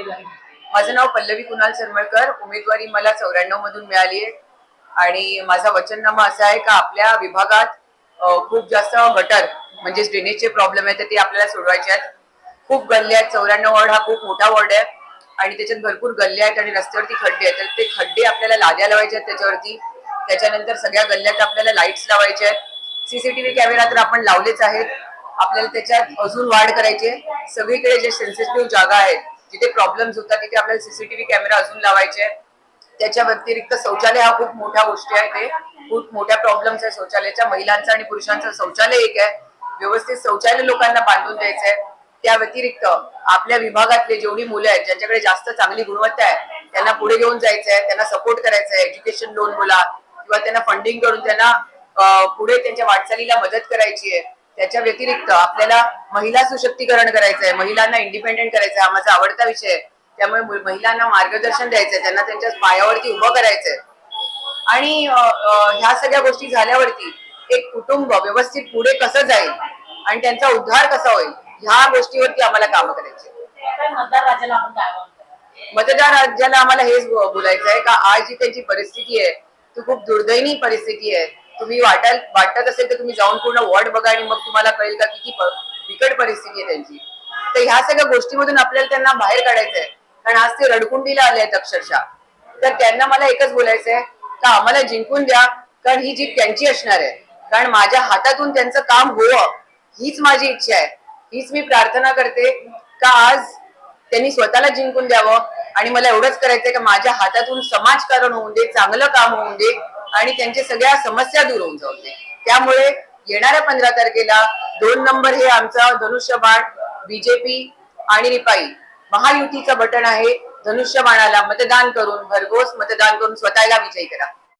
उमेदवारी? माझं नाव पल्लवी कुणाल सरमळकर. उमेदवारी मला 94 मधून मिळाली आहे आणि माझा वचननामा असा आहे का आपल्या विभागात खूप जास्त गटर म्हणजे ड्रेनेजचे प्रॉब्लेम आहेत ते आपल्याला सोडवायचे आहेत. खूप गल्ल्या आहेत. 94 वॉर्ड हा खूप मोठा वॉर्ड आहे आणि त्याच्यात भरपूर गल्ल्या आहेत आणि रस्त्यावरती खड्डे आहेत. तर ते खड्डे आपल्याला लाद्या लावायचे आहेत त्याच्यावरती. त्याच्यानंतर सगळ्या गल्ल्यात आपल्याला लाईट्स लावायचे आहेत. सीसीटीव्ही कॅमेरा तर आपण लावलेच आहेत. आपल्याला त्याच्यात अजून वाढ करायची आहे. सगळीकडे जे सेन्सिटिव्ह जागा आहेत जिथे प्रॉब्लेम्स होतात तिथे आपल्याला सीसीटीव्ही कॅमेरा अजून लावायचे आहेत. त्याच्या व्यतिरिक्त शौचालय हा खूप मोठ्या गोष्टी आहे. ते खूप मोठ्या प्रॉब्लेम्स आहे शौचालयाच्या. महिलांचं आणि पुरुषांचं शौचालय एक आहे. व्यवस्थित शौचालय लोकांना बांधून द्यायचं आहे. त्या व्यतिरिक्त आपल्या विभागातले जेवढी मुलं आहेत ज्यांच्याकडे जास्त चांगली गुणवत्ता आहे त्यांना पुढे घेऊन जायचं आहे. त्यांना सपोर्ट करायचं आहे. एज्युकेशन लोन बोला किंवा त्यांना फंडिंग करून त्यांना पुढे त्यांच्या वाटचालीला मदत करायची आहे. त्याच्या व्यतिरिक्त आपल्याला महिला सशक्तीकरण करायचं आहे. महिलांना इंडिपेंडेंट करायचं आहे. हा माझा आवडता विषय आहे. त्यामुळे महिलांना मार्गदर्शन द्यायचंय. त्यांना त्यांच्या पायावरती उभं करायचंय. आणि ह्या सगळ्या गोष्टी झाल्यावरती एक कुटुंब व्यवस्थित पुढे कसं जाईल आणि त्यांचा उद्धार कसा होईल ह्या गोष्टीवरती आम्हाला काम करायचे. मतदार राज्याला आपण काय म्हणतो? मतदार राज्याला आम्हाला हेच बोलायचं आहे का आज जी त्यांची परिस्थिती आहे ती खूप दुर्दैवी परिस्थिती आहे. तुम्ही वाटत असेल तर तुम्ही जाऊन पूर्ण वॉर्ड बघा आणि मग तुम्हाला कळेल का किती बिकट परिस्थिती आहे त्यांची. तर ह्या सगळ्या गोष्टीमधून आपल्याला त्यांना बाहेर काढायचंय. कारण आज ते रडकुंडीला आले आहेत अक्षरशः. तर त्यांना मला एकच बोलायचंय का आम्हाला जिंकून द्या कारण ही जीत त्यांची असणार आहे. कारण माझ्या हातातून त्यांचं काम होवं हीच माझी इच्छा आहे. हीच मी प्रार्थना करते का आज त्यांनी स्वतःला जिंकून द्यावं आणि मला एवढंच करायचंय का माझ्या हातातून समाजकारण होऊन दे, चांगलं काम होऊन दे आणि त्यांच्या सगळ्या समस्या दूर होऊन जाऊ दे. त्यामुळे येणाऱ्या 15 तारखेला 2 नंबर हे आमचा धनुष्यबाण बीजेपी आणि रिपाई महायुतीचं बटन आहे. धनुष्यबाणाला मतदान करून भरघोस मतदान करून स्वतःला विजयी करा.